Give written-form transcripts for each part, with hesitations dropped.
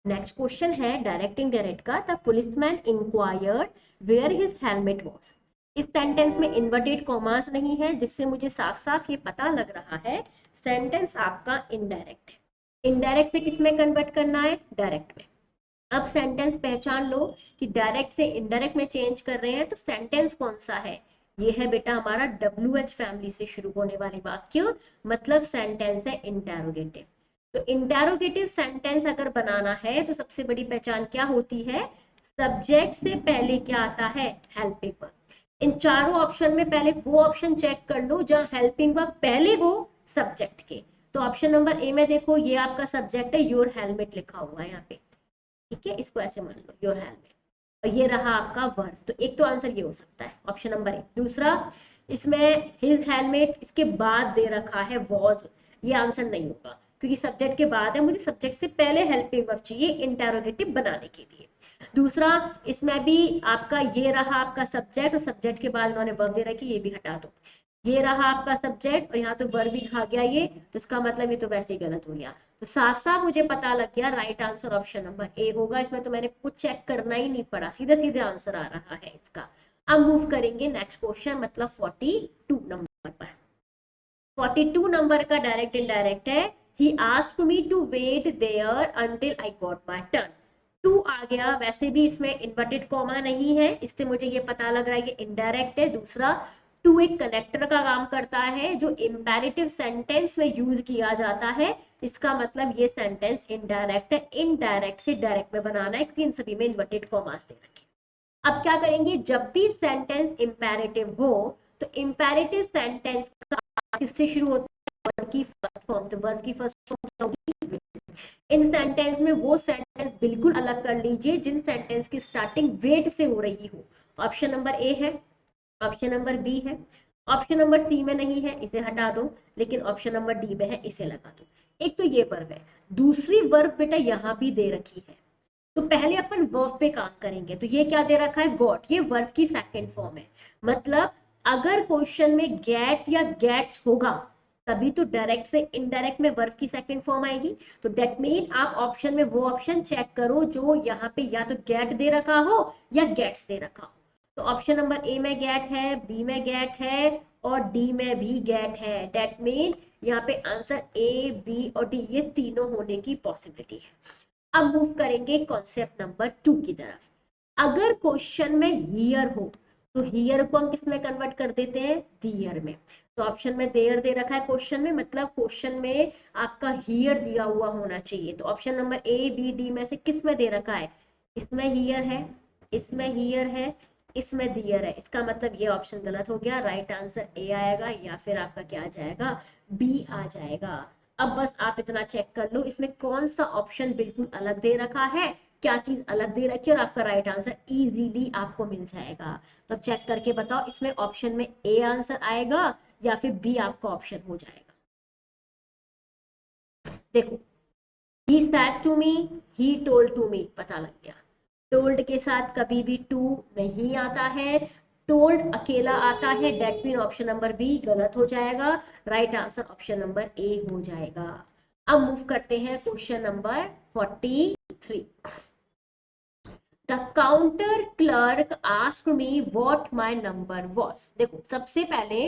Next question है direct indirect का। The policeman inquired where his helmet was. इस sentence में इन्वर्टेड कॉमास नहीं है, जिससे मुझे साफ साफ ये पता लग रहा है सेंटेंस आपका इनडायरेक्ट है। इनडायरेक्ट से किस में कन्वर्ट करना है? डायरेक्ट में। अब सेंटेंस पहचान लो कि डायरेक्ट से इनडायरेक्ट में चेंज कर रहे हैं, तो सेंटेंस कौन सा है? ये है बेटा हमारा WH फैमिली से शुरू होने वाले वाक्य, मतलब सेंटेंस है इंटेरोगेटिव। तो इंटेरोगेटिव सेंटेंस अगर बनाना है तो सबसे बड़ी पहचान क्या होती है? सब्जेक्ट से पहले क्या आता है? Helping verb. इन चारों ऑप्शन में पहले वो ऑप्शन चेक कर लो जहां हेल्पिंग वर्ब पहले हो सब्जेक्ट के। तो ऑप्शन नंबर ए में देखो, ये आपका सब्जेक्ट है, योर हेलमेट लिखा हुआ है यहाँ पे, ठीक है, इसको ऐसे मान लो योर हेलमेट, और ये रहा आपका वर्ब। तो एक तो आंसर ये हो सकता है ऑप्शन नंबर ए। दूसरा, इसमें हिज हेलमेट इसके बाद दे रखा है वॉज, ये आंसर नहीं होगा क्योंकि सब्जेक्ट के बाद है, मुझे सब्जेक्ट से पहले हेल्पिंग वर्ब चाहिए इंटेरोगेटिव बनाने के लिए। दूसरा, इसमें भी आपका ये रहा आपका सब्जेक्ट, और सब्जेक्ट के बाद उन्होंने वर्ब दे रखी, ये भी हटा दो। ये रहा आपका सब्जेक्ट और यहाँ तो वर्ब भी खा गया ये, तो इसका मतलब ये तो वैसे ही गलत हो गया। तो साफ साफ मुझे पता लग गया राइट आंसर ऑप्शन नंबर ए होगा। इसमें तो मैंने कुछ चेक करना ही नहीं पड़ा, सीधे सीधे आंसर आ रहा है इसका। अब मूव करेंगे नेक्स्ट क्वेश्चन, मतलब 42 नंबर पर। 42 नंबर का डायरेक्ट इनडायरेक्ट है। He asked me to wait there until I got my turn. टू आ गया, वैसे भी इसमें इन्वर्टेड कॉमा नहीं है, इससे मुझे ये पता लग रहा है ये इनडायरेक्ट है। दूसरा, टू एक कनेक्टर का काम करता है जो इंपेरेटिव सेंटेंस में यूज किया जाता है, इसका मतलब ये सेंटेंस इनडायरेक्ट है। इनडायरेक्ट से डायरेक्ट में बनाना है क्योंकि इन सभी में इन्वर्टेड कॉमास दे रखे। अब क्या करेंगे, जब भी सेंटेंस इंपेरेटिव हो तो इंपेरेटिव सेंटेंस का किससे शुरू होता है? वर्ब की फर्स्ट फॉर्म। तो वर्ब की फर्स्ट फॉर्म क्या होगी? इन सेंटेंस में वो सेंटेंस बिल्कुल अलग कर लीजिए जिन सेंटेंस की स्टार्टिंग वेट से हो रही हो। ऑप्शन नंबर ए है, ऑप्शन नंबर बी है, ऑप्शन नंबर सी में नहीं है, इसे हटा दो, लेकिन ऑप्शन नंबर डी में है, इसे लगा दो। एक तो ये वर्ब है, दूसरी वर्ब बेटा यहाँ भी दे रखी है। तो पहले अपन वर्ब पे काम करेंगे। तो ये क्या दे रखा है? गॉट, ये वर्ब की सेकंड फॉर्म है। मतलब अगर क्वेश्चन में गेट या गेट्स होगा तभी तो डायरेक्ट से इनडायरेक्ट में वर्ब की सेकंड फॉर्म आएगी। तो डेट मीन आप ऑप्शन में वो ऑप्शन चेक करो जो यहाँ पे या तो गेट दे रखा हो या गेट्स दे रखा हो। तो ऑप्शन नंबर ए में गेट है, बी में गेट है और डी में भी गेट है। डेट मीन यहाँ पे आंसर ए, बी और डी ये तीनों होने की पॉसिबिलिटी है। अब मूव करेंगे कॉन्सेप्ट नंबर 2 की तरफ। अगर क्वेश्चन में हियर हो तो हियर को हम किस में कन्वर्ट कर देते हैं? दियर में। तो ऑप्शन में देयर दे रखा है क्वेश्चन में, मतलब क्वेश्चन में आपका हियर दिया हुआ होना चाहिए। तो option number A, B, D में से किस में दे रखा है? इसमें हियर है, इसमें हियर है, इसमें दियर है। इसका मतलब ये ऑप्शन गलत हो गया, राइट आंसर ए आएगा या फिर आपका क्या आ जाएगा? बी आ जाएगा। अब बस आप इतना चेक कर लो इसमें कौन सा ऑप्शन बिल्कुल अलग दे रखा है, क्या चीज अलग दे रखी है, और आपका राइट आंसर इजीली आपको मिल जाएगा। तो अब चेक करके बताओ इसमें ऑप्शन में ए आंसर आएगा या फिर बी आपका ऑप्शन हो जाएगा। देखो, he said to me, he told to me, पता लग गया। टोल्ड के साथ कभी भी टू नहीं आता है, टोल्ड अकेला आता है। That mean option number B गलत हो जाएगा, right answer option number A हो जाएगा। अब मूव करते हैं question number 43। The counter clerk asked me what my number was. देखो सबसे पहले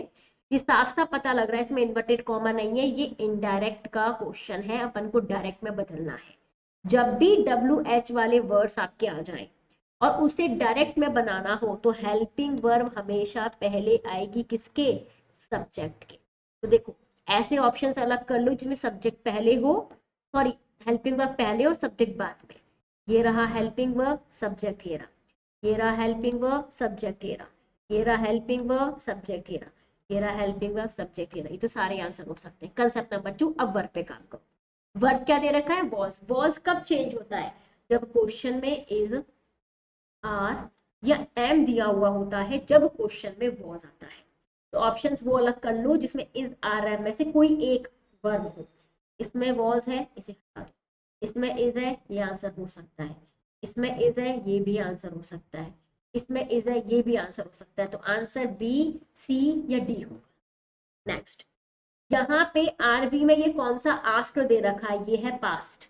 ये साफ साफ पता लग रहा है इसमें इन्वर्टेड कॉमा नहीं है, ये इनडायरेक्ट का क्वेश्चन है, अपन को डायरेक्ट में बदलना है। जब भी WH वाले वर्ड्स आपके आ जाएं और उसे डायरेक्ट में बनाना हो तो हेल्पिंग वर्ब हमेशा पहले आएगी किसके? सब्जेक्ट के। तो देखो ऐसे ऑप्शंस अलग कर लो जिसमें सब्जेक्ट पहले हो, सॉरी हेल्पिंग वर्ब पहले और सब्जेक्ट बाद में। ये रहा हेल्पिंग वर्ब, सब्जेक्ट ये रहा, ये रहा हेल्पिंग वर्ब, सब्जेक्ट ये रहा, ये रहा हेल्पिंग वर्ब, सब्जेक्ट ये रहा, ये रहा हेल्पिंग वर्ब, सब्जेक्ट ये रहा। ये तो सारे आंसर हो सकते हैं। कंसेप्ट नंबर 2, अब वर्ब पे काम करो। वर्ब क्या दे रखा है? वॉज। वॉज कब चेंज होता है? जब क्वेश्चन में इज, आर या एम दिया हुआ होता है, जब क्वेश्चन में वॉज आता है। तो ऑप्शंस वो अलग कर लो जिसमें इज, आर, एम में से कोई एक वर्ब हो। इसमें वॉज है, इसे हटा दो। इसमें इज है, ये आंसर हो सकता है। इसमें इज है, ये भी आंसर हो सकता है। इसमें इज है, ये भी आंसर हो सकता है। तो आंसर बी, सी या डी होगा। नेक्स्ट, यहाँ पे आरवी में ये कौन सा आस्क्ड दे रखा है? ये है पास्ट,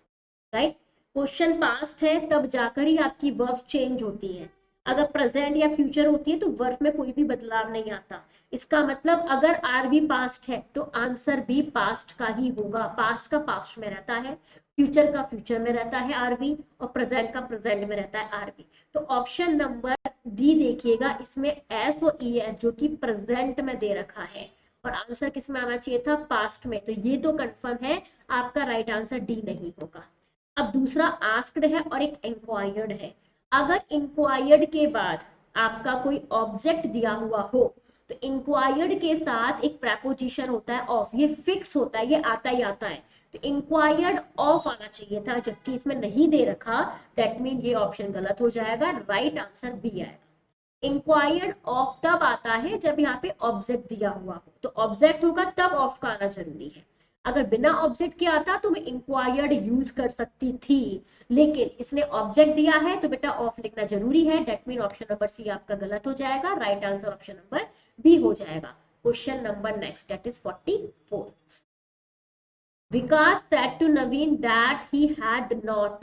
राइट। क्वेश्चन पास्ट है तब जाकर ही आपकी वर्ब चेंज होती है। अगर प्रेजेंट या फ्यूचर होती है तो वर्ब में कोई भी बदलाव नहीं आता। इसका मतलब अगर आर बी पास्ट है तो आंसर भी पास्ट का ही होगा। पास्ट का पास्ट में रहता है, फ्यूचर का फ्यूचर में रहता है आरबी, और प्रेजेंट का प्रेजेंट में रहता है आरबी। तो ऑप्शन नंबर डी देखिएगा, इसमें एस और ई एस जो कि प्रेजेंट में दे रखा है, और आंसर किस में आना चाहिए था, पास्ट में। तो ये तो कंफर्म है, आपका राइट आंसर डी नहीं होगा। अब दूसरा आस्क्ड है और एक इंक्वायर्ड है। अगर इंक्वायर्ड के बाद आपका कोई ऑब्जेक्ट दिया हुआ हो तो इंक्वायर्ड के साथ एक प्रेपोजिशन होता है ऑफ, ये फिक्स होता है, ये आता ही आता है। तो इंक्वायर्ड ऑफ आना चाहिए था, जबकि इसमें नहीं दे रखा, दैट मीन ये ऑप्शन गलत हो जाएगा, राइट आंसर बी आएगा। इंक्वायर्ड ऑफ तब आता है जब यहाँ पे ऑब्जेक्ट दिया हुआ हो, तो ऑब्जेक्ट होगा तब ऑफ का आना जरूरी है। अगर बिना ऑब्जेक्ट के आता तो मैं इंक्वायर्ड यूज कर सकती थी, लेकिन इसने ऑब्जेक्ट दिया है तो बेटा ऑफ लिखना जरूरी है। That mean option number C आपका गलत हो जाएगा, right answer option number B हो जाएगा। Question number next, that is 44। Vikas said to Naveen that he had not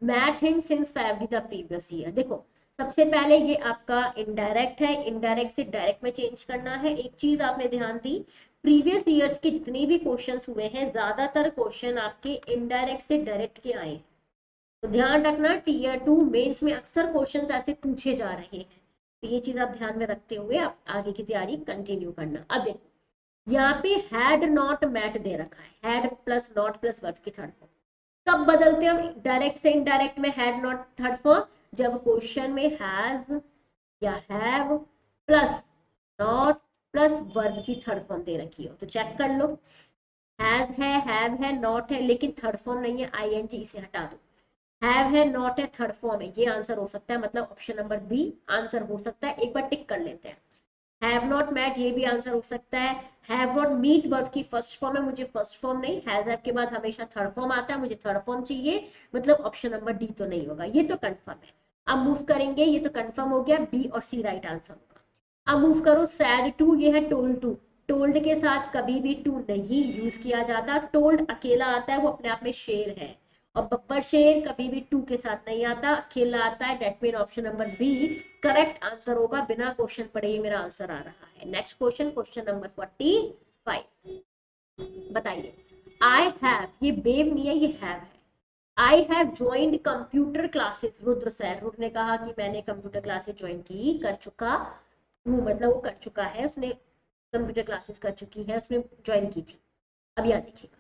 met him since February the previous year। देखो सबसे पहले ये आपका इनडायरेक्ट है, इनडायरेक्ट से डायरेक्ट में चेंज करना है। एक चीज आपने ध्यान दी, प्रीवियस ईयर्स के जितने भी क्वेश्चंस हुए हैं ज्यादातर क्वेश्चन आपके इनडायरेक्ट से डायरेक्ट के आए हैं। तो ध्यान रखना टीयर 2 मेंस में अक्सर क्वेश्चंस ऐसे पूछे जा रहे हैं, तो ये चीज आप ध्यान में रखते हुए आप आगे की तैयारी कंटिन्यू करना। अब देखो यहाँ पे हैड नॉट मैट दे रखा है, had plus not plus verb की थर्ड फॉर्म। कब बदलते हैं हम डायरेक्ट से इनडायरेक्ट में हैड नॉट थर्ड फॉर्म, जब क्वेश्चन में हैज या have plus not plus verb की थर्ड फॉर्म दे रखी हो। तो चेक कर लो, हैज है, हैव है, नॉट है, लेकिन थर्ड फॉर्म नहीं है, आईएनजी, इसे हटा दो। हैव है, नॉट है, थर्ड फॉर्म है, ये आंसर हो सकता है, मतलब ऑप्शन नंबर बी आंसर हो सकता है। एक बार टिक कर लेते हैं। हैव नॉट मैट, ये भी आंसर हो सकता है। हैव नॉट मीट वर्ब की फर्स्ट फॉर्म है, मुझे फर्स्ट फॉर्म नहीं, हैज हैव के बाद हमेशा थर्ड फॉर्म आता है, मुझे थर्ड फॉर्म चाहिए, मतलब ऑप्शन नंबर डी तो नहीं होगा, ये तो कंफर्म है। अब मूव करेंगे, ये तो कंफर्म हो गया, बी और सी राइट आंसर होगा। अब मूव करो, सैड टू, ये है टोल्ड टू। टोल्ड के साथ कभी भी टू नहीं यूज किया जाता, टोल्ड अकेला आता है, वो अपने आप में शेर है, और बब्बर शेर कभी भी टू के साथ नहीं आता, अकेला आता है। That mean option number B correct answer होगा, बिना क्वेश्चन पढ़े ही मेरा आंसर आ रहा है। नेक्स्ट क्वेश्चन, क्वेश्चन नंबर 45, बताइए। आई हैव, ये बेव नहीं है, ये हैव है। I have joined computer classes, Rudra sir, Rudra ने कहा कि मैंने कंप्यूटर क्लासेस ज्वाइन की, कर चुका हूँ, मतलब वो कर चुका है, उसने कंप्यूटर क्लासेस कर चुकी है, उसने ज्वाइन की थी। अब यहाँ देखिएगा,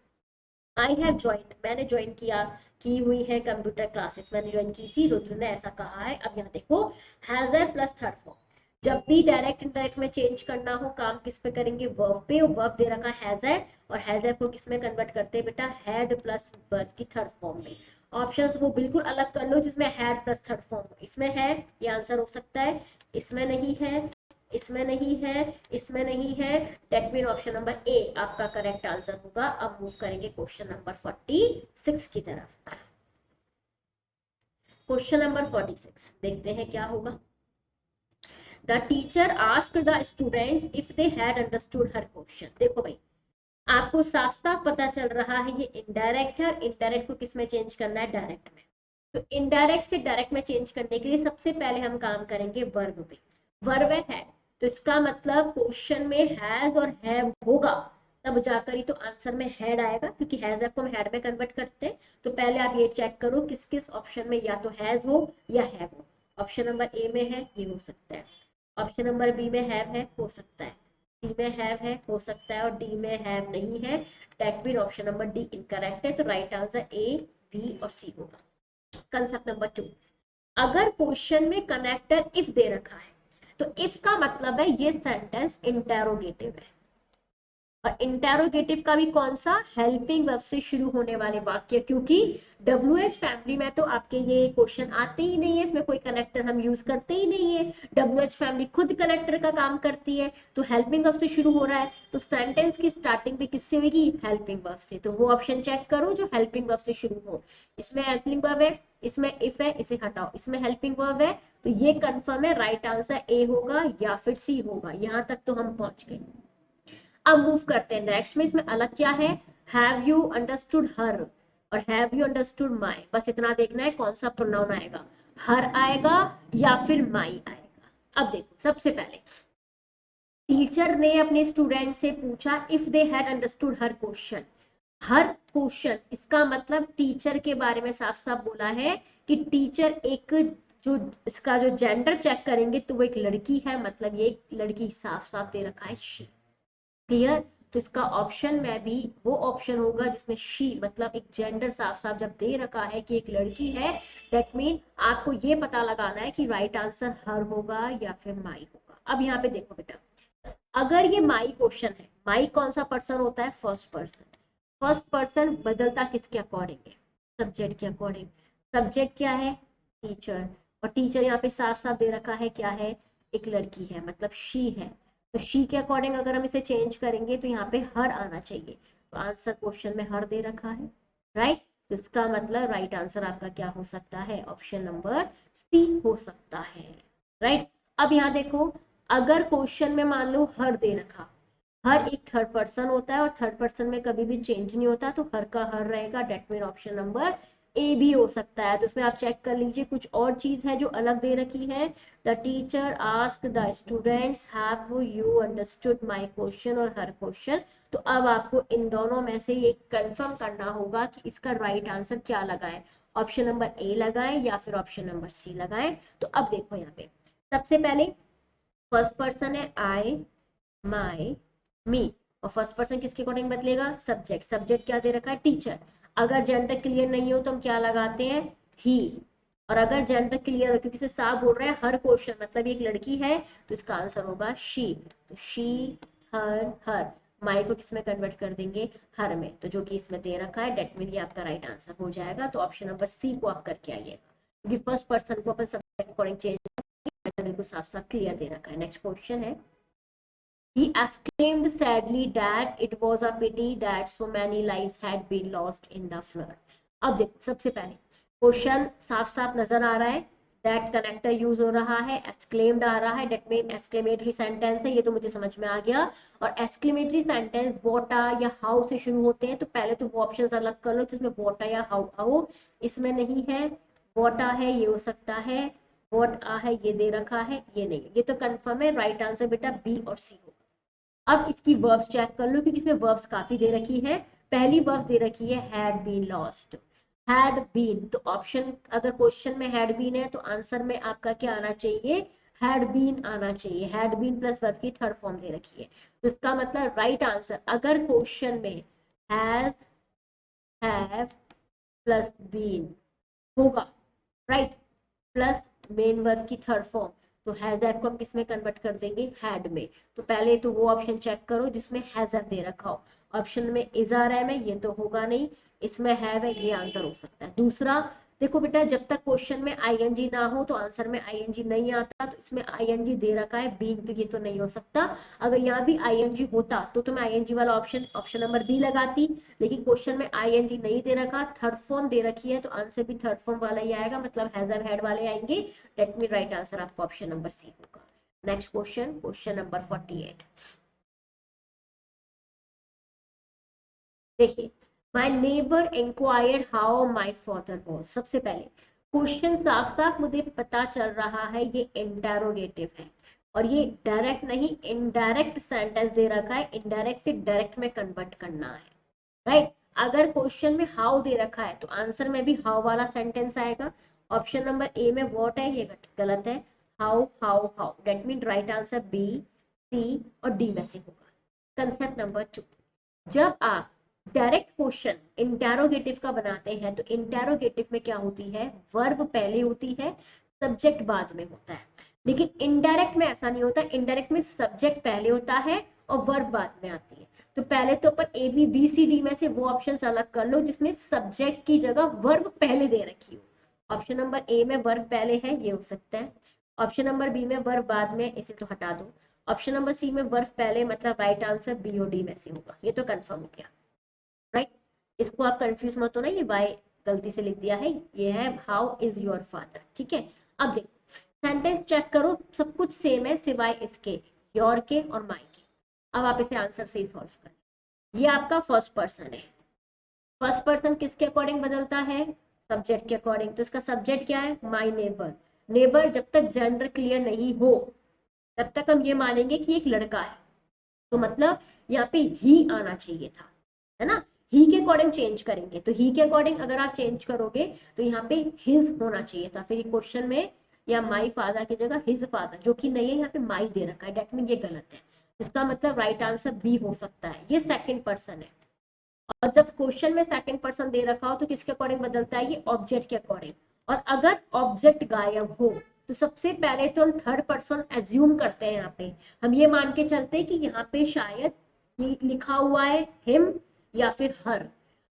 आई हैव ज्वाइंड, मैंने ज्वाइन किया, की हुई है कंप्यूटर क्लासेस, मैंने ज्वाइन की थी, रुद्र ने ऐसा कहा है। अब यहाँ देखो, हैज है प्लस थर्ड फॉर्म, जब भी डायरेक्ट इनडायरेक्ट में चेंज करना हो काम किस पे करेंगे, वर्ब पे, और वर्ब दे रखा हैज है, और हैज है को किस में कन्वर्ट करते हैं बेटा, हैड प्लस वर्ब की थर्ड फॉर्म में। ऑप्शंस वो बिल्कुल अलग कर लो जिसमें हैड प्लस थर्ड फॉर्म हो, इसमें है, ये आंसर हो सकता है, इसमें नहीं है, इसमें नहीं है, इसमें नहीं है, दैट मीन ऑप्शन नंबर ए आपका करेक्ट आंसर होगा। अब मूव करेंगे क्वेश्चन नंबर 46 की तरफ। क्वेश्चन नंबर 46 देखते हैं क्या होगा। The teacher asked the students if they had understood her question. देखो भाई, आपको साफ साफ पता चल रहा है ये इनडायरेक्ट है, और इनडायरेक्ट को किस में चेंज करना है, डायरेक्ट में। तो इनडायरेक्ट से डायरेक्ट में चेंज करने के लिए सबसे पहले हम काम करेंगे वर्ब पे। वर्ब है, तो इसका मतलब क्वेश्चन में हैज और हैव होगा, तब जाकर ही तो आंसर में हैड आएगा, क्योंकि हैज हैव को हम हैड में कन्वर्ट करते हैं। तो पहले आप ये चेक करो किस किस ऑप्शन में या तो हैज हो या हैव हो। ऑप्शन नंबर ए में है, ये हो सकता है। ऑप्शन नंबर बी में हैव है, हो सकता है। सी में हैव है, हो सकता है, और डी में हैव नहीं है। That mean option number D incorrect है, तो राइट आंसर ए, बी और सी होगा। कंसेप्ट नंबर 2, अगर क्वेश्चन में कनेक्टर इफ दे रखा है तो इफ का मतलब है ये सेंटेंस इंटेरोगेटिव है, और इंटेरोगेटिव का भी कौन सा, हेल्पिंग वर्ब से शुरू होने वाले वाक्य, क्योंकि WH फैमिली में तो आपके ये क्वेश्चन आते ही नहीं है, इसमें कोई कनेक्टर हम यूज करते ही नहीं है, WH फैमिली खुद कनेक्टर का काम करती है, तो हेल्पिंग वर्ब से शुरू हो रहा है, तो सेंटेंस की स्टार्टिंग पे किससे होगी, हेल्पिंग वर्ब से। तो वो ऑप्शन चेक करो जो हेल्पिंग वर्ब से शुरू हो, इसमें हेल्पिंग वर्ब है, इसमें इफ है, इसे हटाओ, इसमें हेल्पिंग वर्ब है, तो ये कंफर्म है, राइट आंसर ए होगा या फिर सी होगा। यहां तक तो हम पहुंच गए। अब मूव करते हैं नेक्स्ट में, इसमें अलग क्या है, हैव यू अंडरस्टूड हर, और हैव यू अंडरस्टूड माई, बस इतना देखना है कौन सा प्रोनाउन आएगा, हर आएगा या फिर माई आएगा। अब देखो सबसे पहले टीचर ने अपने स्टूडेंट से पूछा if they had understood her question. Her question इसका मतलब टीचर के बारे में साफ साफ बोला है कि टीचर एक जो इसका जो जेंडर चेक करेंगे तो वो एक लड़की है, मतलब ये एक लड़की साफ साफ दे रखा है शी। क्लियर? तो इसका ऑप्शन में भी वो ऑप्शन होगा जिसमें शी मतलब एक जेंडर साफ साफ जब दे रखा है कि एक लड़की है, दैट मीन आपको ये पता लगाना है कि राइट आंसर हर होगा या फिर माई होगा। अब यहाँ पे देखो बेटा, अगर ये माई क्वेश्चन है, माई कौन सा पर्सन होता है, फर्स्ट पर्सन। फर्स्ट पर्सन बदलता किसके अकॉर्डिंग है, सब्जेक्ट के अकॉर्डिंग। सब्जेक्ट क्या है, टीचर, और टीचर यहाँ पे साफ साफ दे रखा है क्या है, एक लड़की है, मतलब शी है। तो शी के अकॉर्डिंग अगर हम इसे चेंज करेंगे तो यहाँ पे हर आना चाहिए, तो आंसर क्वेश्चन में हर दे रखा है, राइट। तो इसका मतलब राइट आंसर आपका क्या हो सकता है, ऑप्शन नंबर सी हो सकता है, राइट। अब यहाँ देखो, अगर क्वेश्चन में मान लो हर दे रखा, हर एक थर्ड पर्सन होता है और थर्ड पर्सन में कभी भी चेंज नहीं होता, तो हर का हर रहेगा, डेट मीन ऑप्शन नंबर ए भी हो सकता है। तो उसमें आप चेक कर लीजिए कुछ और चीज है जो अलग दे रखी है। The teacher asked the students have you understood my question और हर क्वेश्चन। तो अब आपको इन दोनों में से ये कंफर्म करना होगा कि इसका राइट आंसर क्या लगाए, ऑप्शन नंबर ए लगाए या फिर ऑप्शन नंबर सी लगाए। तो अब देखो यहाँ पे सबसे पहले फर्स्ट पर्सन है आई, माई, मी, और फर्स्ट पर्सन किसके अकॉर्डिंग बदलेगा, सब्जेक्ट। सब्जेक्ट क्या दे रखा है, टीचर। अगर जेंडर क्लियर नहीं हो तो हम क्या लगाते हैं, ही। और अगर जेंडर क्लियर हो, क्योंकि इसे साफ बोल रहे हैं हर क्वेश्चन मतलब एक लड़की है, तो इसका आंसर होगा शी। तो शी, हर, हर, माई को किस में कन्वर्ट कर देंगे, हर में, तो जो कि इसमें दे रखा है, डेट मीन ये आपका राइट आंसर हो जाएगा। तो ऑप्शन नंबर सी को आप करके आइएगा, क्योंकि फर्स्ट पर्सन को अपन सब्जेक्ट अकॉर्डिंग चेंज बिल्कुल साफ साफ क्लियर दे रखा है। नेक्स्ट क्वेश्चन है, he exclaimed sadly that it was a pity that so many lives had been lost in the flood। अब देखो सबसे पहले क्वेश्चन साफ साफ नजर आ रहा है, दैट कनेक्टर यूज हो रहा है, एक्सक्लेम्ड आ रहा है, डेट मीन एक्सक्लेमेटरी सेंटेंस है, ये तो मुझे समझ में आ गया। और एक्सक्लेमेटरी सेंटेंस वोटा या हाउ से शुरू होते हैं, तो पहले तो वो ऑप्शन अलग कर लो जिसमें वोटा या हाउ आओ, इसमें नहीं है, वोटा है ये हो सकता है, वोट आ है ये दे रखा है, ये नहीं, ये तो कंफर्म है, राइट आंसर बेटा बी और सी होगा। अब इसकी वर्ब्स चेक कर लो, क्योंकि इसमें वर्ब्स काफी दे रखी है। पहली वर्ब दे रखी है had been lost, had been, तो ऑप्शन अगर क्वेश्चन में हैड बीन है तो आंसर में आपका क्या आना चाहिए, हैड बीन आना चाहिए। हैड बीन प्लस वर्ब की थर्ड फॉर्म दे रखी है, तो इसका मतलब राइट आंसर अगर क्वेश्चन में हैज, हैव प्लस बीन होगा, राइट, प्लस मेन वर्ब की थर्ड फॉर्म, तो हैज हैव को हम किस में कन्वर्ट कर देंगे, हैड में। तो पहले तो वो ऑप्शन चेक करो जिसमें हैज हैव दे रखा हो, ऑप्शन में इज आर एम है, ये तो होगा नहीं, इसमें हैव है, ये आंसर हो सकता है। दूसरा देखो बेटा, जब तक क्वेश्चन में आईएनजी ना हो तो आंसर में आईएनजी नहीं आता, तो इसमें आईएनजी दे रखा है बीइंग, तो ये तो नहीं हो सकता। अगर यहाँ भी आईएनजी होता तो मैं आईएनजी वाला ऑप्शन ऑप्शन नंबर बी लगाती, लेकिन क्वेश्चन में आईएनजी नहीं दे रखा, थर्ड फॉर्म दे रखी है, तो आंसर भी थर्ड फॉर्म वाला ही आएगा, मतलब हैज हैव हैड वाले आएंगे, लेट मी राइट आंसर आपका ऑप्शन नंबर सी होगा। नेक्स्ट क्वेश्चन, क्वेश्चन नंबर 48 देखिए, my neighbour inquired how my father was. सबसे पहले क्वेश्चन साफ साफ मुझे पता चल रहा है ये इंटेरोगेटिव है, और ये डायरेक्ट नहीं इनडायरेक्ट सेंटेंस दे रखा है, इनडायरेक्ट से डायरेक्ट में कन्वर्ट करना है, राइट। अगर क्वेश्चन में हाउ दे रखा है तो आंसर में भी हाउ वाला सेंटेंस आएगा। ऑप्शन नंबर ए में व्हाट है, ये गलत है, how how how, that mean right answer B, C और डी में से होगा। कंसेप्ट नंबर 2, जब आप डायरेक्ट क्वेश्चन इंटेरोगेटिव का बनाते हैं तो इंटेरोगेटिव में क्या होती है, वर्ब पहले होती है, सब्जेक्ट बाद में होता है। लेकिन इनडायरेक्ट में ऐसा नहीं होता, इनडायरेक्ट में सब्जेक्ट पहले होता है और वर्ब बाद में आती है। तो पहले तो अपन A B B C D में से वो ऑप्शन अलग कर लो जिसमें सब्जेक्ट की जगह वर्ब पहले दे रखी हो। ऑप्शन नंबर ए में वर्ब पहले है, ये हो सकता है। ऑप्शन नंबर बी में वर्ब बाद में, इसे तो हटा दो। ऑप्शन नंबर सी में वर्ब पहले, मतलब राइट आंसर बी और डी में से होगा, ये तो कंफर्म हो गया, राइट। इसको आप कंफ्यूज मत होना, ये बाय गलती से लिख दिया है, ये है हाउ इज योर फादर, ठीक है। अब देखो सेंटेंस चेक करो, सब कुछ सेम है सिवाय इसके, योर के और माई के। अब आप इसे आंसर से ही सॉल्व करें। ये आपका फर्स्ट पर्सन है, फर्स्ट पर्सन किसके अकॉर्डिंग बदलता है, सब्जेक्ट के अकॉर्डिंग। तो इसका सब्जेक्ट क्या है, माई नेबर। नेबर जब तक जेंडर क्लियर नहीं हो तब तक हम ये मानेंगे कि एक लड़का है, तो मतलब यहाँ पे ही आना चाहिए था, है ना। ही के अकॉर्डिंग चेंज करेंगे, तो ही के अकॉर्डिंग अगर आप चेंज करोगे तो यहाँ पे हिज होना चाहिए था। फिर क्वेश्चन में या माई फादर की जगह हिज फादर, जो कि नहीं है, यहाँ पे माई दे रखा है, डेट मीन ये गलत है। इसका मतलब राइट आंसर बी हो सकता है, ये सेकंड पर्सन है। और जब क्वेश्चन में सेकंड पर्सन दे रखा हो तो किसके अकॉर्डिंग बदलता है, ये ऑब्जेक्ट के अकॉर्डिंग। और अगर ऑब्जेक्ट गायब हो तो सबसे पहले तो हम थर्ड पर्सन एज्यूम करते हैं। यहाँ पे हम ये मान के चलते हैं कि यहाँ पे शायद ये लिखा हुआ है हिम या फिर हर,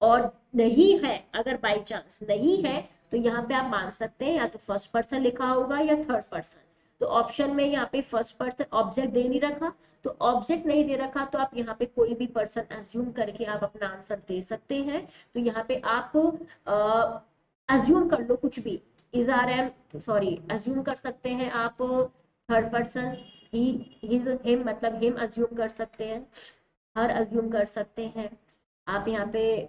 और नहीं है, अगर बाई चांस नहीं है तो यहाँ पे आप मान सकते हैं या तो फर्स्ट पर्सन लिखा होगा या थर्ड पर्सन। तो ऑप्शन में यहाँ पे फर्स्ट पर्सन ऑब्जेक्ट दे नहीं रखा, तो ऑब्जेक्ट नहीं दे रखा तो आप यहाँ पे कोई भी पर्सन एज्यूम करके आप अपना आंसर दे सकते हैं। तो यहाँ पे आप एज्यूम कर लो कुछ भी, is R am sorry assume कर सकते हैं आप थर्ड पर्सन, ही हिज हिम मतलब हिम एज्यूम कर सकते हैं, हर एज्यूम कर सकते हैं, आप यहाँ पे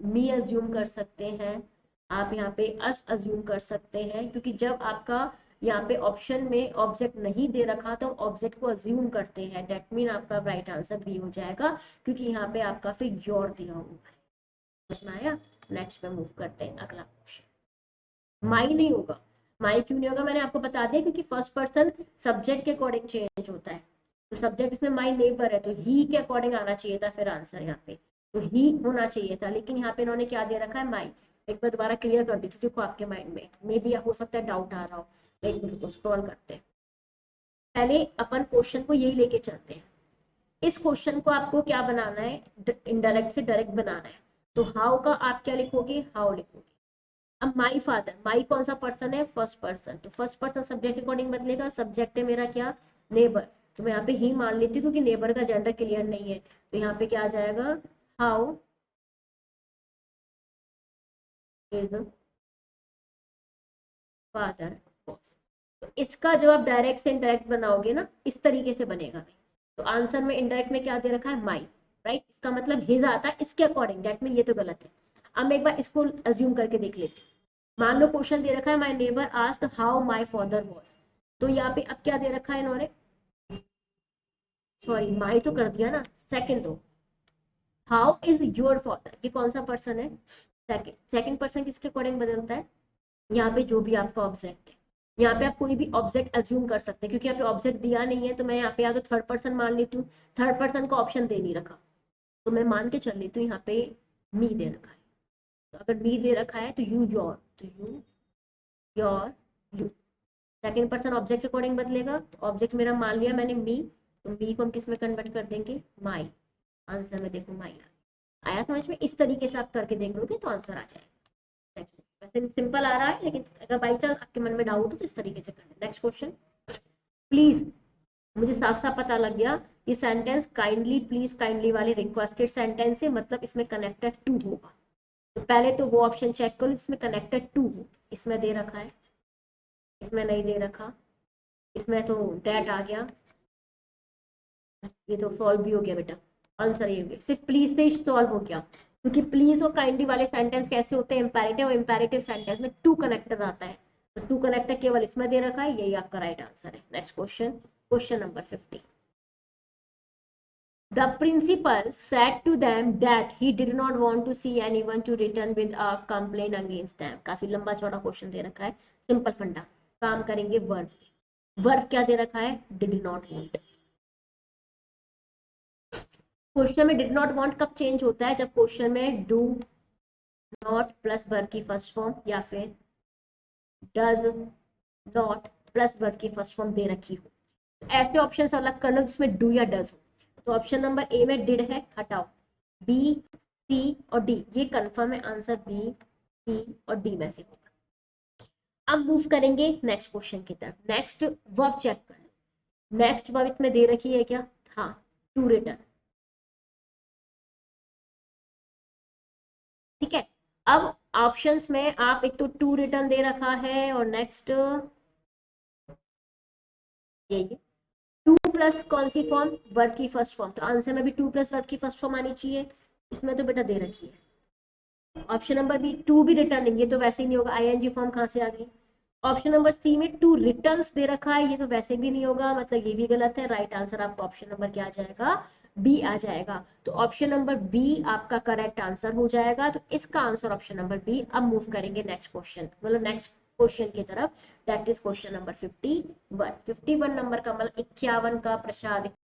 मी एज्यूम कर सकते हैं, आप यहाँ पे अस एज्यूम कर सकते हैं। क्योंकि जब आपका यहाँ पे ऑप्शन में ऑब्जेक्ट नहीं दे रखा तो ऑब्जेक्ट को अज्यूम करते हैं, डेट मीन आपका राइट आंसर बी हो जाएगा, क्योंकि यहाँ पे आपका फिर योर दिया हुआ है। समझ में आया। नेक्स्ट में मूव करते हैं, अगला क्वेश्चन। माई नहीं होगा, माई क्यों नहीं होगा, मैंने आपको बता दिया क्योंकि फर्स्ट पर्सन सब्जेक्ट के अकॉर्डिंग चेंज होता है। तो सब्जेक्ट इसमें माई नेबर है तो ही के अकॉर्डिंग आना चाहिए था फिर आंसर यहाँ पे, तो ही होना चाहिए था, लेकिन यहाँ पे इन्होंने क्या दे रखा है, माई। एक बार दोबारा क्लियर कर दी तो देखो आपके माइंड में मे भी हो सकता है डाउट आ रहा हो। एक मिनट को स्क्रॉल करते हैं, पहले अपन क्वेश्चन को यही लेके चलते हैं। इस क्वेश्चन को आपको क्या बनाना है, इनडायरेक्ट से डायरेक्ट बनाना है। तो हाउ का आप क्या लिखोगे, हाउ लिखोगे। अब माई फादर, माई कौन सा पर्सन है, फर्स्ट पर्सन, तो फर्स्ट पर्सन सब्जेक्ट के अकॉर्डिंग बदलेगा, सब्जेक्ट है मेरा क्या, नेबर। तो मैं यहाँ पे ही मान लेती हूँ क्योंकि नेबर का जेंडर क्लियर नहीं है, तो यहाँ पे क्या आ जाएगा, हाउ इज फादर वॉज। तो इसका जब आप डायरेक्ट से इनडायरेक्ट बनाओगे ना, इस तरीके से बनेगा। तो आंसर में इनडायरेक्ट में क्या दे रखा है, माई, राइट। इसका मतलब हिज आता है इसके अकॉर्डिंग, डेट मीन ये तो गलत है। अब मैं एक बार इसको अज्यूम करके देख लेती हूँ। मान लो क्वेश्चन दे रखा है my neighbour asked how my father was, तो यहाँ पे अब क्या दे रखा है इन्होंने, सॉरी माई तो कर दिया ना, सेकंड दो, हाउ इज योर फादर, ये कौन सा पर्सन है, सेकंड। सेकंड पर्सन किसके अकॉर्डिंग बदलता है, यहाँ पे जो भी आपका ऑब्जेक्ट है। यहाँ पे आप कोई भी ऑब्जेक्ट अज्यूम कर सकते हैं, क्योंकि यहाँ पे ऑब्जेक्ट दिया नहीं है तो मैं यहाँ पे या तो थर्ड पर्सन मान लेती हूँ, थर्ड पर्सन का ऑप्शन दे नहीं रखा तो मैं मान के चल लेती हूँ यहाँ पे मी दे रखा है। तो अगर मी दे रखा है तो यू योर, तो you your you. Second person object के अकॉर्डिंग बदलेगा, तो ऑब्जेक्ट मेरा मान लिया मैंने मी, तो मी को हम किस में कन्वर्ट कर देंगे, माई। आंसर में देखो माई आया समझ में। इस तरीके से आप करके देख लोगे तो आंसर आ जाएगा। वैसे सिंपल आ रहा है, लेकिन अगर बाई चांस आपके मन में डाउट हो तो इस तरीके से करना। नेक्स्ट क्वेश्चन प्लीज, मुझे साफ साफ पता लग गया ये सेंटेंस काइंडली प्लीज काइंडली वाले रिक्वेस्टेड सेंटेंस है, मतलब इसमें कनेक्टेड टू होगा। तो पहले तो वो ऑप्शन चेक करो जिसमें कनेक्टेड टू हो, इसमें दे रखा है, इसमें नहीं दे रखा, इसमें तो डेट आ गया, ये तो सॉल्व भी हो गया बेटा, आंसर ये हो गया, सिर्फ प्लीज से सॉल्व हो गया। क्योंकि प्लीज और काइंडली वाले सेंटेंस कैसे होते हैं, इंपैरेटिव और इंपैरेटिव सेंटेंस में टू कनेक्टर आता है, तो टू कनेक्टर केवल इसमें दे रखा है, यही आपका राइट आंसर है। Next question, question number 50। The principal said to them that he did not want to see anyone to return with a complaint against them। काफी लंबा चौड़ा क्वेश्चन दे रखा है, सिंपल फंडा, काम करेंगे वर्ब। वर्ब क्या दे रखा है, did not want। क्वेश्चन में डिड नॉट वांट कब चेंज होता है, जब क्वेश्चन में डू नॉट प्लस वर्ब की फर्स्ट फॉर्म या फिर डज नॉट प्लस वर्ब की फर्स्ट फॉर्म दे रखी हो। ऐसे ऑप्शन अलग कर लो जिसमें डू या डज हो। तो ऑप्शन नंबर ए में डिड है, हटाओ। बी सी और डी ये कंफर्म है, आंसर बी सी और डी में से होगा। अब मूव करेंगे नेक्स्ट क्वेश्चन की तरफ। नेक्स्ट वर्ब चेक कर लो, नेक्स्ट वर्ब इसमें दे रखी है क्या, हाँ, टू रिटर्न। ठीक है, अब ऑप्शंस में आप एक तो टू रिटर्न दे रखा है और नेक्स्ट यही टू प्लस कौन सी फॉर्म, वर्ब की फर्स्ट फॉर्म, तो आंसर में भी टू प्लस वर्ब की फर्स्ट फॉर्म आनी चाहिए। इसमें तो बेटा दे रखी है option number B to be returning, ये तो वैसे ही नहीं होगा, आईएनजी फॉर्म कहाँ से आ गई। ऑप्शन नंबर सी में टू रिटर्न्स दे रखा है, ये तो वैसे भी नहीं होगा, मतलब ये भी गलत है। राइट आंसर आपका ऑप्शन नंबर क्या आ जाएगा, बी आ जाएगा। तो ऑप्शन नंबर बी आपका करेक्ट आंसर हो जाएगा। तो इसका आंसर ऑप्शन नंबर बी। अब मूव करेंगे नेक्स्ट क्वेश्चन, मतलब नेक्स्ट क्वेश्चन की तरफ, that is question number 51। 51 number का मतलब 51 का प्रसाद